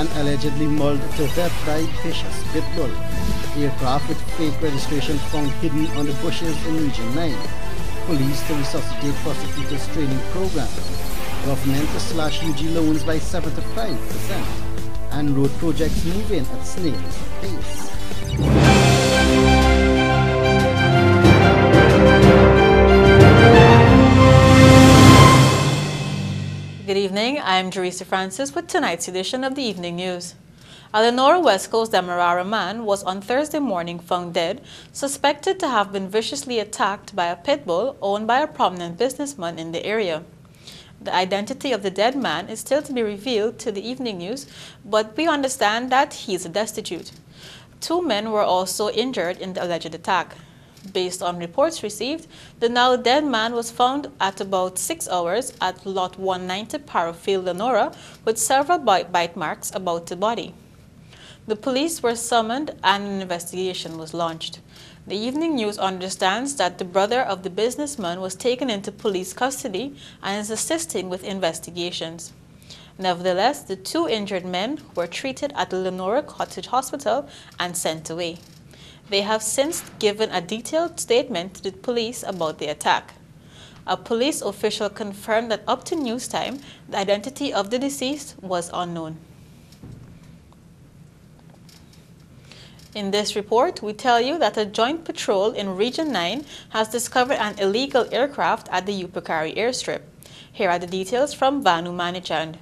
man allegedly mauled to death by vicious pit bull. Aircraft with fake registration found hidden on the bushes in Region 9. Police to resuscitate prosecutors training program. Government to slash UG loans by 75%. And road projects moving at snail's pace. Good evening, I'm Jerisa Francis with tonight's edition of the Evening News. A Lenora West Coast Demerara man was on Thursday morning found dead, suspected to have been viciously attacked by a pit bull owned by a prominent businessman in the area. The identity of the dead man is still to be revealed to the Evening News, but we understand that he is destitute. 2 men were also injured in the alleged attack. Based on reports received, the now dead man was found at about 6 hours at Lot 190 Parafield, Lenora, with several bite marks about the body. The police were summoned and an investigation was launched. The Evening News understands that the brother of the businessman was taken into police custody and is assisting with investigations. Nevertheless, the 2 injured men were treated at the Lenora Cottage Hospital and sent away. They have since given a detailed statement to the police about the attack. A police official confirmed that up to news time, the identity of the deceased was unknown. In this report, we tell you that a joint patrol in Region 9 has discovered an illegal aircraft at the Upakari airstrip. Here are the details from Vanu Manichand.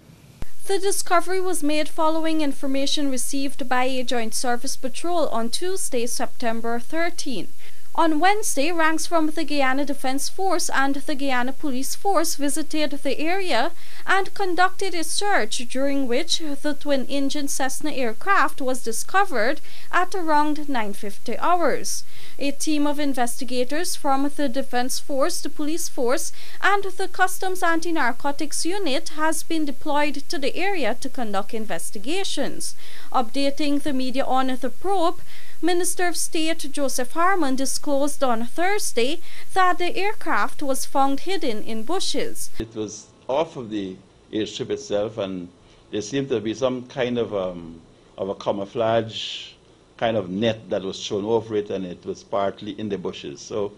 The discovery was made following information received by a joint service patrol on Tuesday, September 13. On Wednesday, ranks from the Guyana Defence Force and the Guyana Police Force visited the area and conducted a search, during which the twin-engine Cessna aircraft was discovered at around 9:50 hours. A team of investigators from the Defence Force, the Police Force, and the Customs Anti-Narcotics Unit has been deployed to the area to conduct investigations. Updating the media on the probe, Minister of State Joseph Harmon disclosed on Thursday that the aircraft was found hidden in bushes. It was off of the airstrip itself, and there seemed to be some kind of a camouflage kind of net that was thrown over it, and it was partly in the bushes. So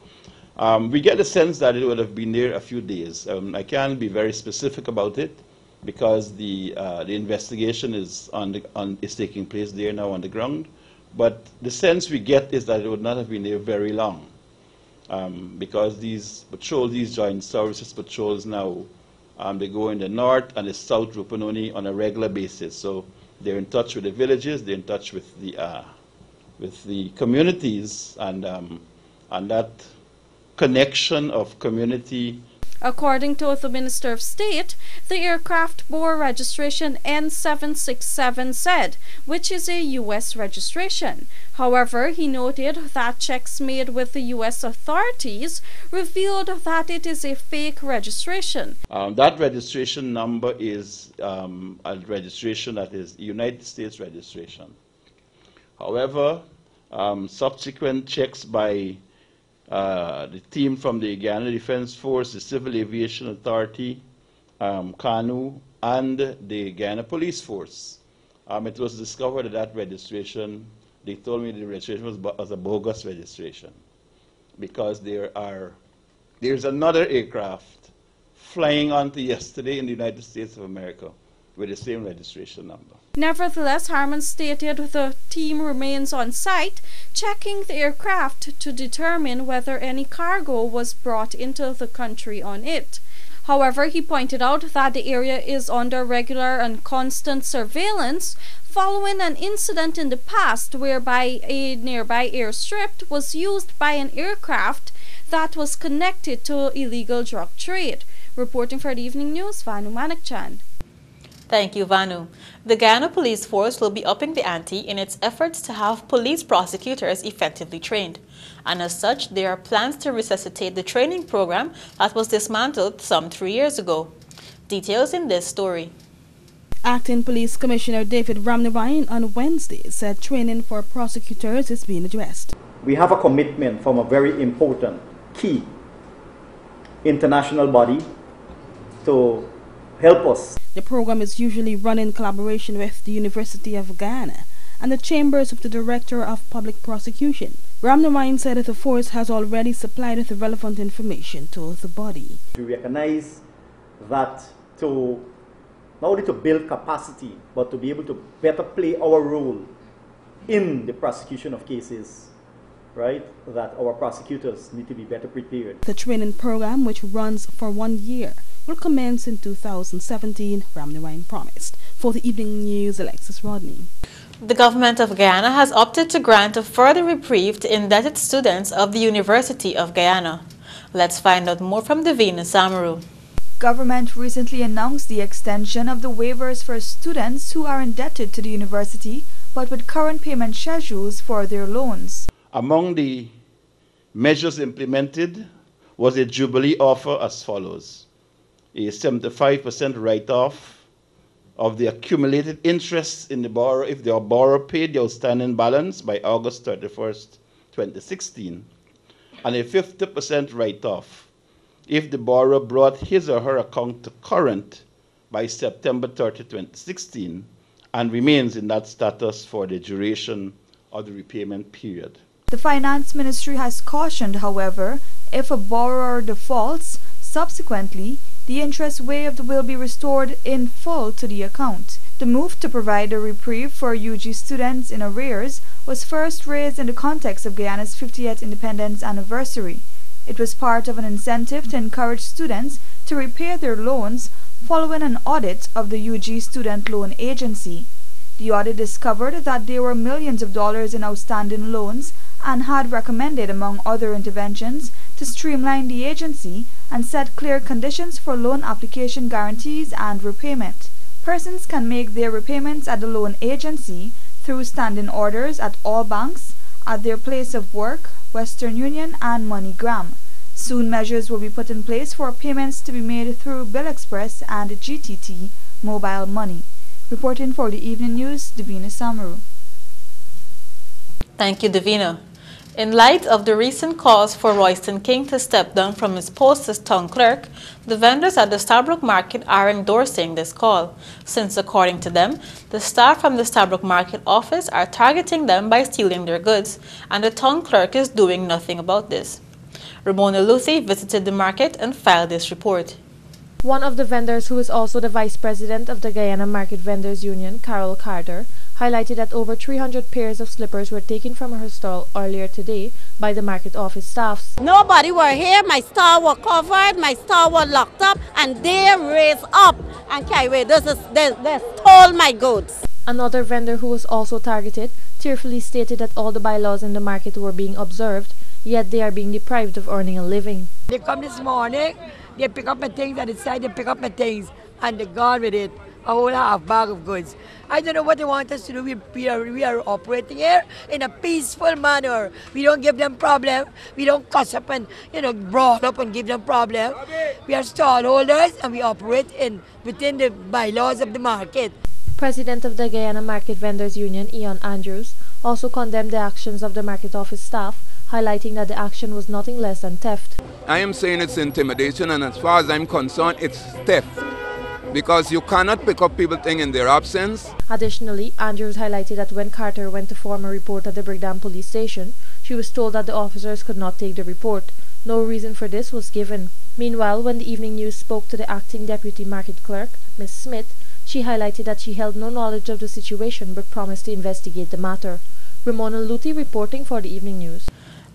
we get the sense that it would have been there a few days. I can't be very specific about it because the investigation is is taking place there now on the ground. But the sense we get is that it would not have been there very long, because these joint services patrols now, they go in the north and the south Rupununi on a regular basis. So they're in touch with the villages, they're in touch with the communities, and that connection of community. According to the Minister of State, the aircraft bore registration N767Z, which is a U.S. registration. However, he noted that checks made with the U.S. authorities revealed that it is a fake registration. That registration number is a registration that is United States registration. However, subsequent checks by the team from the Guyana Defence Force, the Civil Aviation Authority, CANU, and the Guyana Police Force. It was discovered that registration, they told me the registration was a bogus registration, because there's another aircraft flying onto yesterday in the United States of America with the same registration number. Nevertheless, Harmon stated the team remains on site, checking the aircraft to determine whether any cargo was brought into the country on it. However, he pointed out that the area is under regular and constant surveillance following an incident in the past whereby a nearby airstrip was used by an aircraft that was connected to illegal drug trade. Reporting for the Evening News, Vanu Manikchand. Thank you, Vanu. The Guyana Police Force will be upping the ante in its efforts to have police prosecutors effectively trained. And as such, there are plans to resuscitate the training program that was dismantled some 3 years ago. Details in this story. Acting Police Commissioner David Ramnarine on Wednesday said training for prosecutors is being addressed. We have a commitment from a very important, key international body to help us. The program is usually run in collaboration with the University of Guyana and the chambers of the Director of Public Prosecution. Ramnarine said that the force has already supplied the relevant information to the body. We recognize that to not only to build capacity, but to be able to better play our role in the prosecution of cases, right, that our prosecutors need to be better prepared. The training program, which runs for 1 year, will commence in 2017, Ramnarine promised. For the Evening News, Alexis Rodney. The government of Guyana has opted to grant a further reprieve to indebted students of the University of Guyana. Let's find out more from Davina Samaru. Government recently announced the extension of the waivers for students who are indebted to the university but with current payment schedules for their loans. Among the measures implemented was a Jubilee offer as follows: a 75% write-off of the accumulated interest in the borrower if the borrower paid the outstanding balance by August 31st, 2016, and a 50% write-off if the borrower brought his or her account to current by September 30, 2016, and remains in that status for the duration of the repayment period. The Finance Ministry has cautioned, however, if a borrower defaults, subsequently, the interest waived will be restored in full to the account. The move to provide a reprieve for UG students in arrears was first raised in the context of Guyana's 50th independence anniversary. It was part of an incentive to encourage students to repay their loans following an audit of the UG Student Loan Agency. The audit discovered that there were millions of dollars in outstanding loans and had recommended, among other interventions, to streamline the agency and set clear conditions for loan application guarantees and repayment. Persons can make their repayments at the loan agency through standing orders at all banks, at their place of work, Western Union and MoneyGram. Soon measures will be put in place for payments to be made through Bill Express and GTT Mobile Money. Reporting for the Evening News, Davina Samaru. Thank you, Davina. In light of the recent calls for Royston King to step down from his post as town clerk, the vendors at the Stabroek Market are endorsing this call, since according to them, the staff from the Stabroek Market office are targeting them by stealing their goods, and the town clerk is doing nothing about this. Ramona Luthi visited the market and filed this report. One of the vendors, who is also the vice president of the Guyana Market Vendors Union, Carol Carter, highlighted that over 300 pairs of slippers were taken from her stall earlier today by the market office staffs. Nobody were here, my stall was covered, my stall was locked up, and they raised up and carried away. They stole my goods. Another vendor, who was also targeted, tearfully stated that all the bylaws in the market were being observed, yet they are being deprived of earning a living. They come this morning, they pick up my things, and decide they pick up my things, and they're gone with it. A whole half bag of goods. I don't know what they want us to do. We are operating here in a peaceful manner. We don't give them problem. We don't cuss up and brawl up and give them problem. We are stallholders and we operate within the bylaws of the market. President of the Guyana Market Vendors Union, Ian Andrews, also condemned the actions of the market office staff, highlighting that the action was nothing less than theft. I am saying it's intimidation, and as far as I'm concerned, it's theft, because you cannot pick up people's things in their absence. Additionally, Andrews highlighted that when Carter went to form a report at the Brigdam police station, she was told that the officers could not take the report. No reason for this was given. Meanwhile, when the Evening News spoke to the acting deputy market clerk, Ms. Smith, she highlighted that she held no knowledge of the situation but promised to investigate the matter. Ramona Luthi reporting for the Evening News.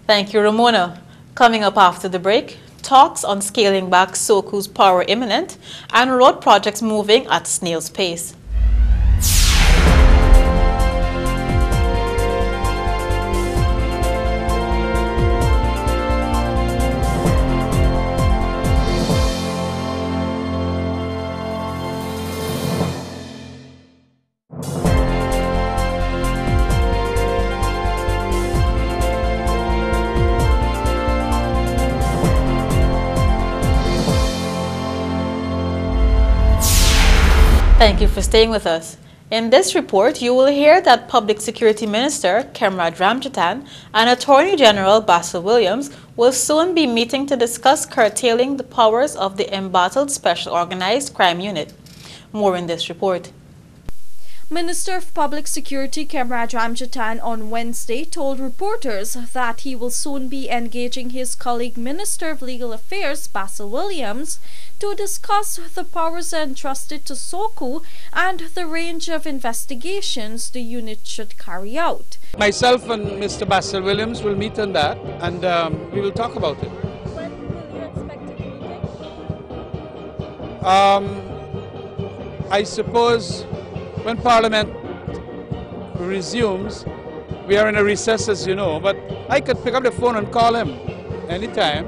Thank you, Ramona. Coming up after the break, talks on scaling back SOCU's power imminent and road projects moving at snail's pace. Thank you for staying with us. In this report, you will hear that Public Security Minister Kemraj Ramjatan and Attorney General Basil Williams will soon be meeting to discuss curtailing the powers of the embattled Special Organized Crime Unit. More in this report. Minister of Public Security Kemraj Ramjatan on Wednesday told reporters that he will soon be engaging his colleague Minister of Legal Affairs Basil Williams to discuss the powers entrusted to SOCO and the range of investigations the unit should carry out. Myself and Mr. Basil Williams will meet on that, and we will talk about it. When will you expect a meeting? I suppose when Parliament resumes, we are in a recess, as you know, but I could pick up the phone and call him anytime.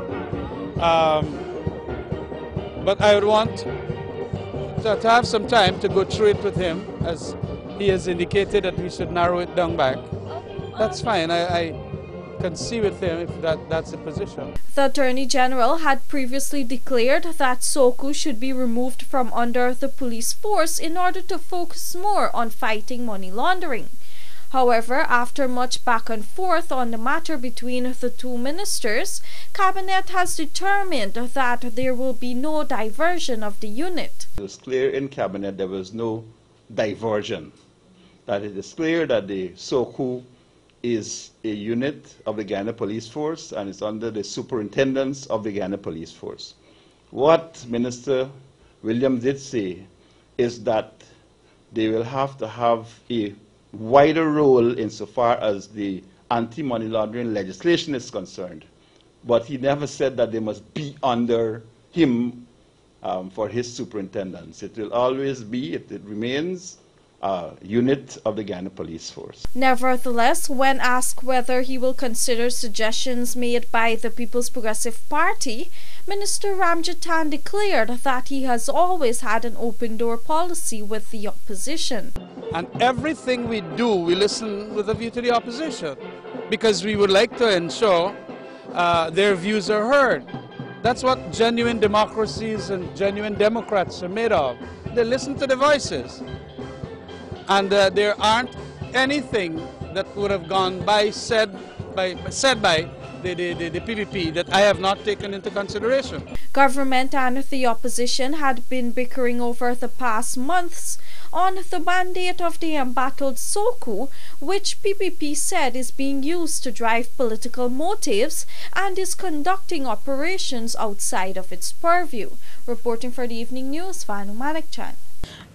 But I would want to have some time to go through it with him, as he has indicated that we should narrow it down back. That's fine. I can see with him if that's the position. The Attorney General had previously declared that SOCO should be removed from under the police force in order to focus more on fighting money laundering. However, after much back and forth on the matter between the two ministers, Cabinet has determined that there will be no diversion of the unit. It was clear in Cabinet there was no diversion. That it is clear that the SOCO is a unit of the Guyana Police Force and is under the superintendence of the Guyana Police Force. What Minister Williams did say is that they will have to have a wider role insofar as the anti-money laundering legislation is concerned. But he never said that they must be under him for his superintendence. It will always be, it remains unit of the Guyana Police Force. Nevertheless, when asked whether he will consider suggestions made by the People's Progressive Party, Minister Ramjatan declared that he has always had an open-door policy with the opposition. And everything we do, we listen with a view to the opposition, because we would like to ensure their views are heard. That's what genuine democracies and genuine Democrats are made of. They listen to the voices. And there aren't anything that would have gone by said by the PPP that I have not taken into consideration. Government and the opposition had been bickering over the past months on the mandate of the embattled SOCO, which PPP said is being used to drive political motives and is conducting operations outside of its purview. Reporting for the Evening News, Vanu Manikchan.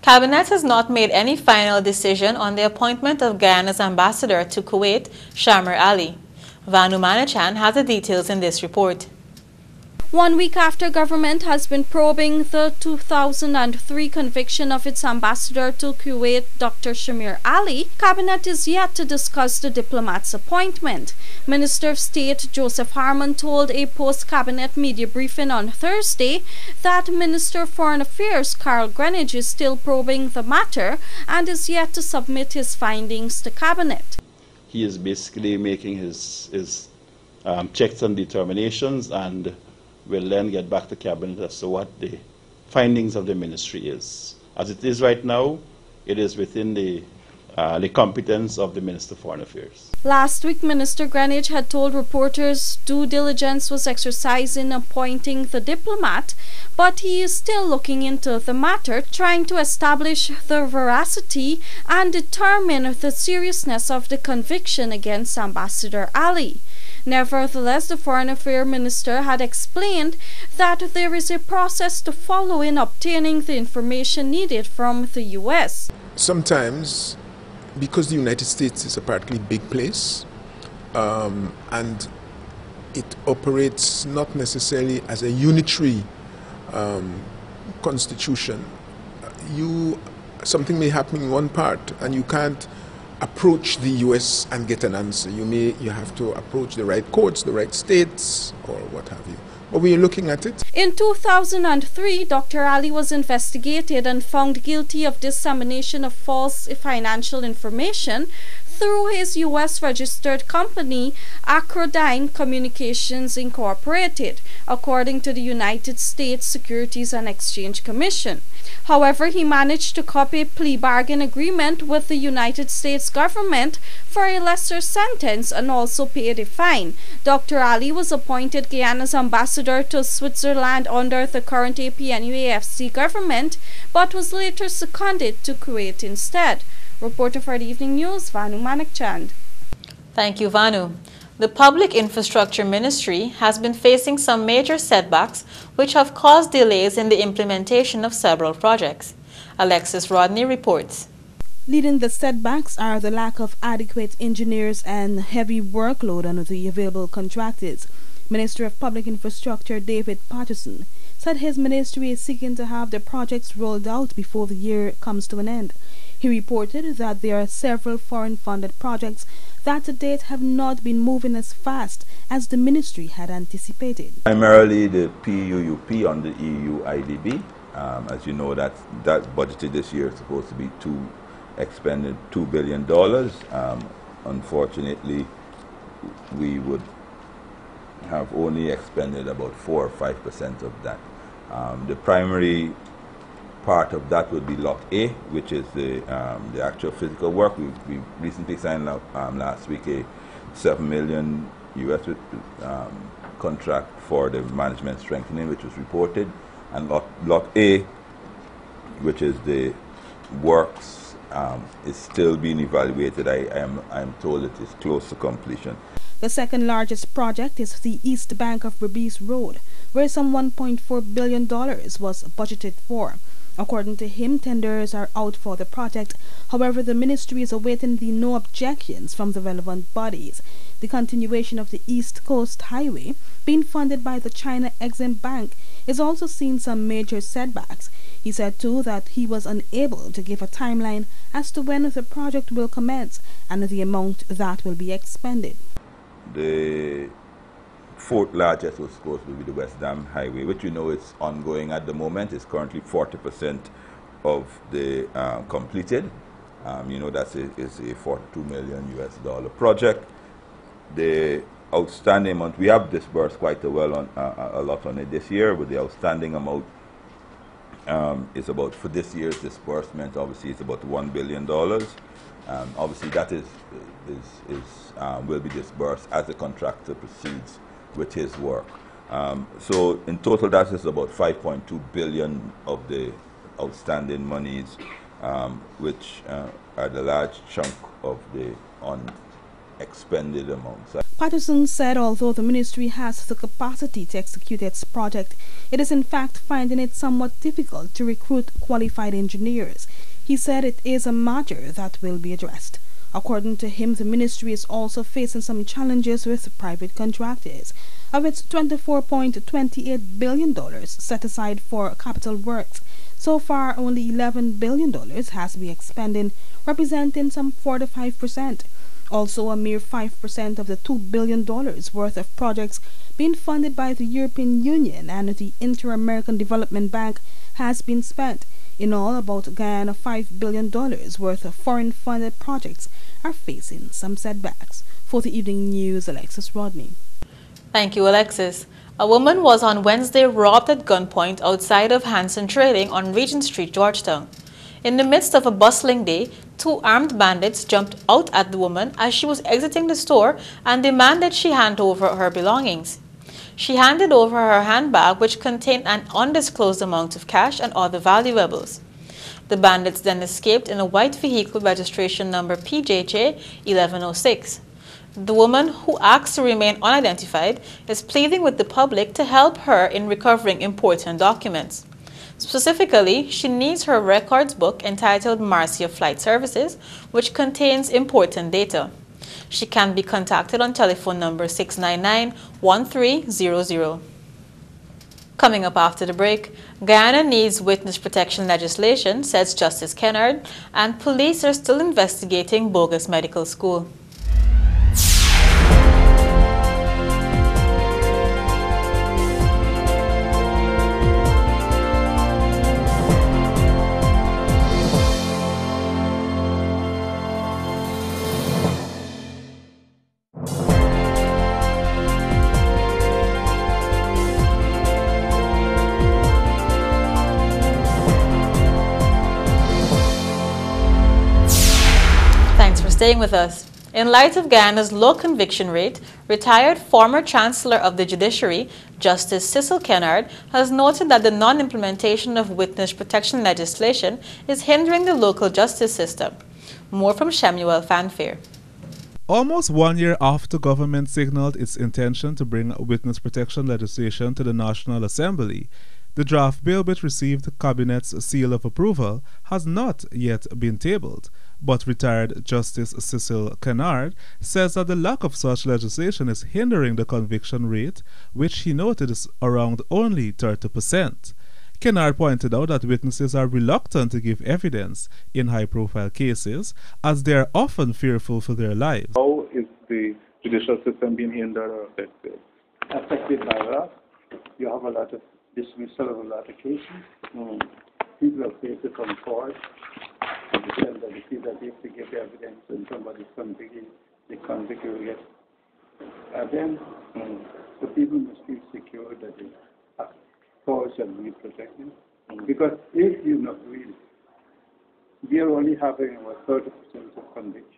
Cabinet has not made any final decision on the appointment of Guyana's ambassador to Kuwait, Shamir Ali. Vanu Manikchan has the details in this report. 1 week after government has been probing the 2003 conviction of its ambassador to Kuwait, Dr. Shamir Ali, Cabinet is yet to discuss the diplomat's appointment. Minister of State Joseph Harmon told a post-cabinet media briefing on Thursday that Minister of Foreign Affairs Carl Greenidge is still probing the matter and is yet to submit his findings to Cabinet. He is basically making his checks and determinations, and will then get back to Cabinet as to what the findings of the ministry is. As it is right now, it is within the competence of the Minister of Foreign Affairs. Last week, Minister Greenidge had told reporters due diligence was exercised in appointing the diplomat, but he is still looking into the matter, trying to establish the veracity and determine the seriousness of the conviction against Ambassador Ali. Nevertheless, the Foreign Affairs Minister had explained that there is a process to follow in obtaining the information needed from the U.S. Sometimes, because the United States is a particularly big place, and it operates not necessarily as a unitary constitution, something may happen in one part and you can't approach the U.S. and get an answer. You have to approach the right courts, the right states, or what have you. But we are looking at it. In 2003, Dr. Ali was investigated and found guilty of dissemination of false financial information through his U.S.-registered company, Acrodyne Communications Incorporated, according to the United States Securities and Exchange Commission. However, he managed to copy a plea bargain agreement with the United States government for a lesser sentence and also paid a fine. Dr. Ali was appointed Guyana's ambassador to Switzerland under the current APNU-AFC government, but was later seconded to Kuwait instead. Reporter for the Evening News, Vanu Manikchand. Thank you, Vanu. The Public Infrastructure Ministry has been facing some major setbacks which have caused delays in the implementation of several projects. Alexis Rodney reports. Leading the setbacks are the lack of adequate engineers and heavy workload on the available contractors. Minister of Public Infrastructure David Patterson said his ministry is seeking to have the projects rolled out before the year comes to an end. He reported that there are several foreign-funded projects that to date have not been moving as fast as the ministry had anticipated. Primarily the PUUP on the EU IDB. As you know, that budgeted this year is supposed to be expended $2 billion. Unfortunately, we would have only expended about 4 or 5% of that. The primary part of that would be Lot A, which is the actual physical work. We recently signed up last week a $7 million US contract for the management strengthening, which was reported, and Lot A, which is the works, is still being evaluated. I am told it is close to completion. The second largest project is the east bank of Berbice Road, where some $1.4 billion was budgeted for. According to him, tenders are out for the project. However, the ministry is awaiting the no objections from the relevant bodies. The continuation of the East Coast Highway, being funded by the China Exim Bank, is also seeing some major setbacks. He said too that he was unable to give a timeline as to when the project will commence and the amount that will be expended. The fourth largest was supposed to be the West Dam Highway, which you know is ongoing at the moment. It's currently 40% of the completed. You know that's is a $42 million US project. The outstanding amount, we have disbursed quite a lot on it this year, but the outstanding amount is about, for this year's disbursement, obviously it's about $1 billion. Obviously that will be disbursed as the contractor proceeds with his work. So in total that is about $5.2 billion of the outstanding monies, which are the large chunk of the unexpended amounts. Patterson said although the ministry has the capacity to execute its project, it is in fact finding it somewhat difficult to recruit qualified engineers. He said it is a matter that will be addressed. According to him, the ministry is also facing some challenges with private contractors. Of its $24.28 billion set aside for capital works, so far only $11 billion has been expended, representing some 45%. Also, a mere 5% of the $2 billion worth of projects being funded by the European Union and the Inter-American Development Bank has been spent. In all, about Guyana $5 billion worth of foreign-funded projects are facing some setbacks. For the Evening News, Alexis Rodney. Thank you, Alexis. A woman was on Wednesday robbed at gunpoint outside of Hanson Trading on Regent Street, Georgetown. In the midst of a bustling day, 2 armed bandits jumped out at the woman as she was exiting the store and demanded she hand over her belongings. She handed over her handbag, which contained an undisclosed amount of cash and other valuables. The bandits then escaped in a white vehicle registration number PJJ 1106. The woman, who asked to remain unidentified, is pleading with the public to help her in recovering important documents. Specifically, she needs her records book entitled Marcia Flight Services, which contains important data. She can be contacted on telephone number 699-1300. Coming up after the break, Guyana needs witness protection legislation, says Justice Kennard, and police are still investigating bogus medical school. Staying with us. In light of Guyana's low conviction rate, retired former Chancellor of the Judiciary, Justice Cecil Kennard, has noted that the non-implementation of witness protection legislation is hindering the local justice system. More from Shemuel Fanfare. Almost 1 year after government signaled its intention to bring witness protection legislation to the National Assembly, the draft bill, which received the Cabinet's seal of approval, has not yet been tabled. But retired Justice Cecil Kennard says that the lack of such legislation is hindering the conviction rate, which he noted is around only 30%. Kennard pointed out that witnesses are reluctant to give evidence in high-profile cases, as they are often fearful for their lives. How is the judicial system being hindered or affected? Affected by that. You have a lot of dismissal of a lot of cases. People are afraid to come forward and defend that they feel that if they give evidence and somebody's convicted, the convict will get. And then the people must feel secure that they cause shall be protected. Because if you not read, we are only having about 30% of convictions.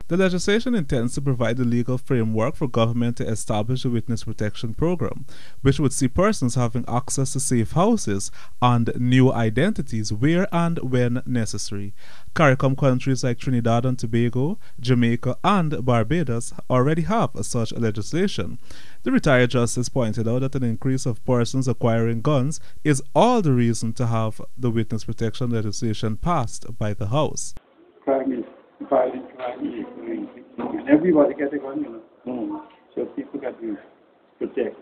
The legislation intends to provide the legal framework for government to establish a witness protection program, which would see persons having access to safe houses and new identities where and when necessary. CARICOM countries like Trinidad and Tobago, Jamaica, and Barbados already have such legislation. The retired justice pointed out that an increase of persons acquiring guns is all the reason to have the witness protection legislation passed by the House. Crime is violent, crime is and everybody gets a gun, so people got to protect.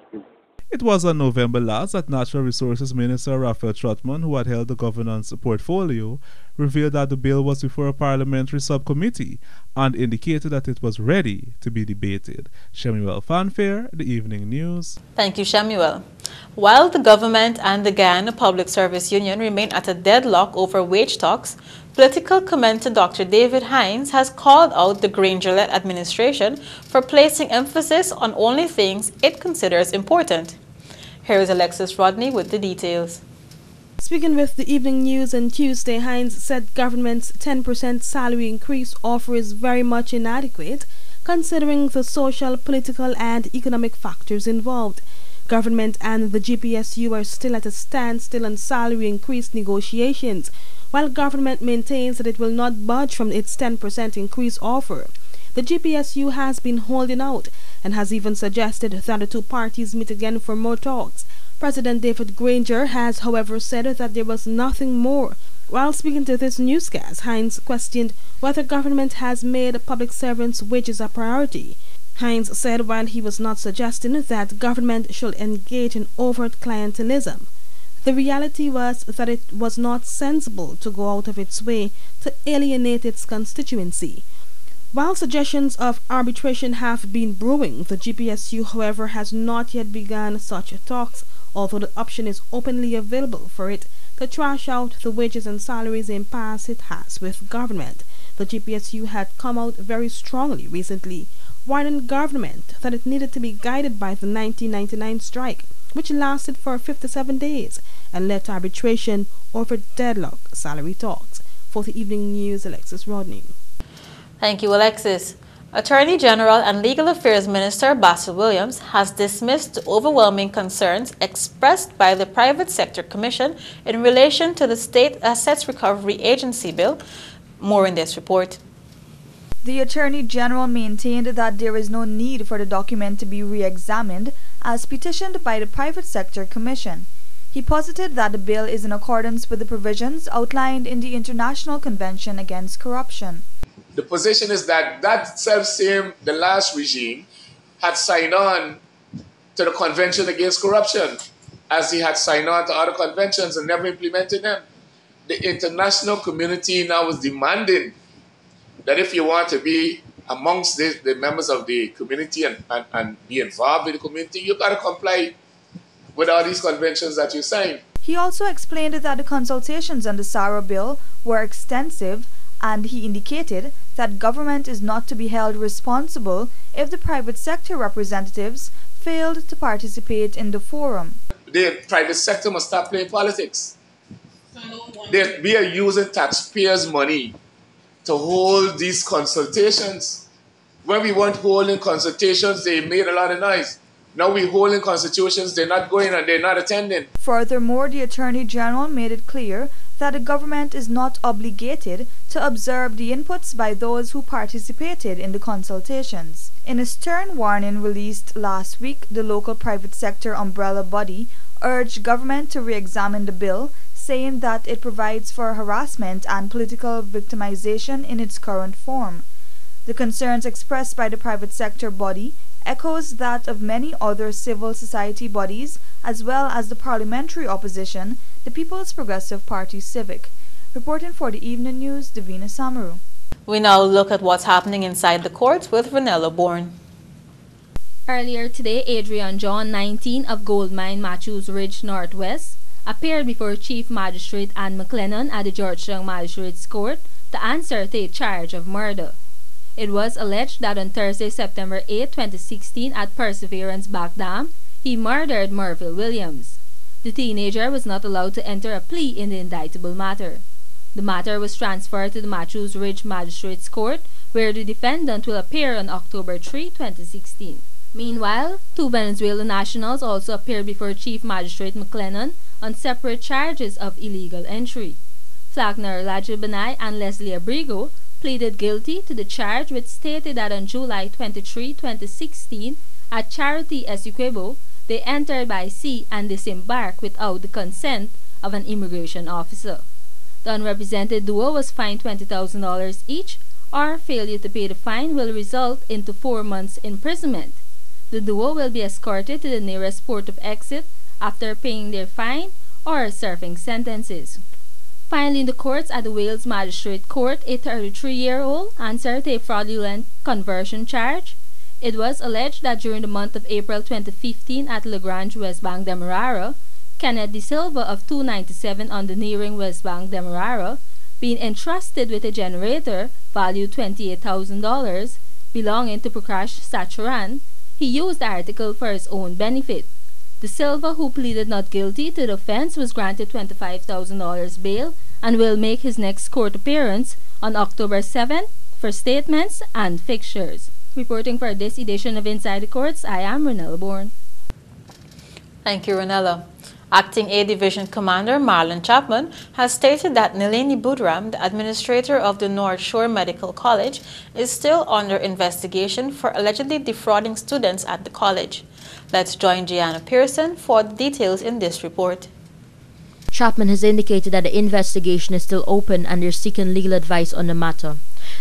It was on November last that Natural Resources Minister Raphael Trotman, who had held the governance portfolio, revealed that the bill was before a parliamentary subcommittee and indicated that it was ready to be debated. Shemuel Fanfare, The Evening News. Thank you, Shemuel. While the government and the Guyana Public Service Union remain at a deadlock over wage talks, political commentator Dr. David Hines has called out the Granger-led administration for placing emphasis on only things it considers important. Here is Alexis Rodney with the details. Speaking with the Evening News on Tuesday, Hines said government's 10% salary increase offer is very much inadequate, considering the social, political, and economic factors involved. Government and the GPSU are still at a standstill on salary increase negotiations, while government maintains that it will not budge from its 10% increase offer. The GPSU has been holding out and has even suggested that the two parties meet again for more talks. President David Granger has, however, said that there was nothing more. While speaking to this newscast, Hines questioned whether government has made public servants' wages a priority. Hines said while he was not suggesting that government should engage in overt clientelism, the reality was that it was not sensible to go out of its way to alienate its constituency. While suggestions of arbitration have been brewing, the GPSU, however, has not yet begun such talks, although the option is openly available for it to trash out the wages and salaries impasse it has with government. The GPSU had come out very strongly recently, warning government that it needed to be guided by the 1999 strike, which lasted for 57 days and led to arbitration over deadlock salary talks. For the Evening News, Alexis Rodney. Thank you, Alexis. Attorney General and Legal Affairs Minister Basil Williams has dismissed the overwhelming concerns expressed by the Private Sector Commission in relation to the State Assets Recovery Agency bill. More in this report. The Attorney General maintained that there is no need for the document to be re-examined as petitioned by the Private Sector Commission. He posited that the bill is in accordance with the provisions outlined in the International Convention Against Corruption. The position is that the last regime had signed on to the Convention Against Corruption, as he had signed on to other conventions and never implemented them. The international community now is demanding that if you want to be amongst the members of the community and be involved with the community, you've got to comply with all these conventions that you signed. He also explained that the consultations on the SARA bill were extensive, and he indicated that government is not to be held responsible if the private sector representatives failed to participate in the forum. The private sector must stop playing politics. We are using taxpayers' money to hold these consultations. When we weren't holding consultations, they made a lot of noise. Now we're holding constitutions, they're not going and they're not attending. Furthermore, the Attorney General made it clear that the government is not obligated to observe the inputs by those who participated in the consultations. In a stern warning released last week, the local private sector umbrella body urged government to re-examine the bill, saying that it provides for harassment and political victimization in its current form. The concerns expressed by the private sector body echoes that of many other civil society bodies, as well as the parliamentary opposition, the People's Progressive Party Civic. Reporting for the Evening News, Davina Samaru. We now look at what's happening inside the courts with Ranella Bourne. Earlier today, Adrian John, 19, of Goldmine Matthews Ridge Northwest, appeared before Chief Magistrate Anne McLennan at the Georgetown Magistrates Court to answer to a charge of murder. It was alleged that on Thursday, September 8, 2016, at Perseverance Back Dam, he murdered Merville Williams. The teenager was not allowed to enter a plea in the indictable matter. The matter was transferred to the Matthews Ridge Magistrates Court, where the defendant will appear on October 3, 2016. Meanwhile, 2 Venezuelan nationals also appeared before Chief Magistrate McLennan on separate charges of illegal entry. Flagner Lajibanai and Leslie Abrigo pleaded guilty to the charge, which stated that on July 23, 2016, at Charity Essequibo, they entered by sea and disembarked without the consent of an immigration officer. The unrepresented duo was fined $20,000 each, or failure to pay the fine will result into 4 months imprisonment. The duo will be escorted to the nearest port of exit after paying their fine or serving sentences. Finally, in the courts at the Wales Magistrate Court, a 33-year-old answered to a fraudulent conversion charge. It was alleged that during the month of April 2015 at Lagrange, West Bank, Demerara, Kenneth De Silva of 297 on the Nearing, West Bank, Demerara, being entrusted with a generator valued $28,000 belonging to Prakash Sacharan, he used the article for his own benefit. De Silva, who pleaded not guilty to the offense, was granted $25,000 bail and will make his next court appearance on October 7 for statements and fixtures. Reporting for this edition of Inside the Courts, I am Ranella Bourne. Thank you, Ranella. Acting A Division Commander Marlon Chapman has stated that Nalini Budram, the administrator of the North Shore Medical College, is still under investigation for allegedly defrauding students at the college. Let's join Gianna Pearson for the details in this report. Chapman has indicated that the investigation is still open and they're seeking legal advice on the matter.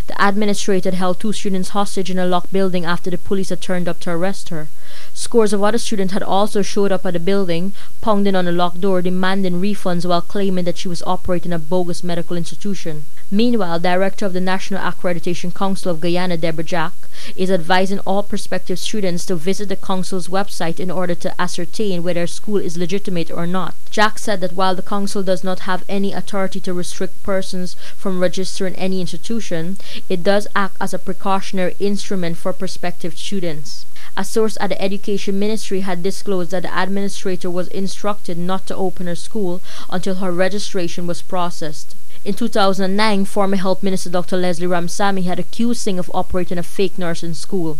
The administrator held 2 students hostage in a locked building after the police had turned up to arrest her. Scores of other students had also showed up at the building, pounding on the locked door, demanding refunds while claiming that she was operating a bogus medical institution. Meanwhile, Director of the National Accreditation Council of Guyana, Deborah Jack, is advising all prospective students to visit the council's website in order to ascertain whether a school is legitimate or not. Jack said that while the council does not have any authority to restrict persons from registering any institution, it does act as a precautionary instrument for prospective students. A source at the Education Ministry had disclosed that the administrator was instructed not to open her school until her registration was processed. In 2009, former Health Minister Dr. Leslie Ramsamy had accused Singh of operating a fake nursing school.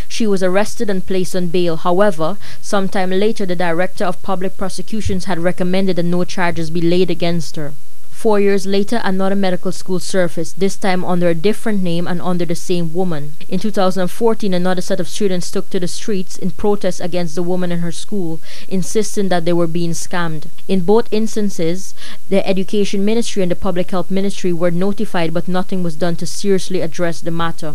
She was arrested and placed on bail. However, sometime later, the Director of Public Prosecutions had recommended that no charges be laid against her. 4 years later, another medical school surfaced, this time under a different name and under the same woman. In 2014, another set of students took to the streets in protest against the woman in her school, insisting that they were being scammed. In both instances, the Education Ministry and the Public Health Ministry were notified, but nothing was done to seriously address the matter.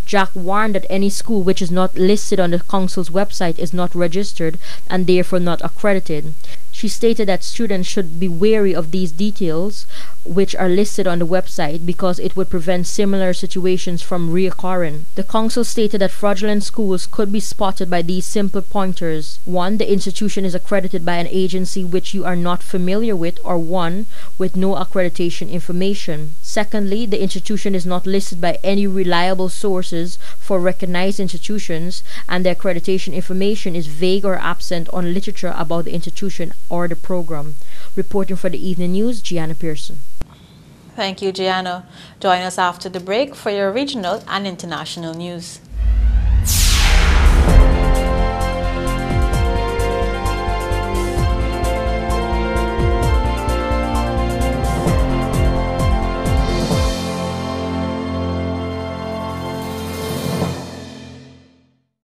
Jack warned that any school which is not listed on the council's website is not registered and therefore not accredited. She stated that students should be wary of these details which are listed on the website because it would prevent similar situations from reoccurring. The council stated that fraudulent schools could be spotted by these simple pointers. 1. The institution is accredited by an agency which you are not familiar with, or one with no accreditation information. Secondly, the institution is not listed by any reliable sources for recognized institutions, and the accreditation information is vague or absent on literature about the institution or the program. Reporting for the Evening News, Gianna Pearson. Thank you, Gianna. Join us after the break for your regional and international news.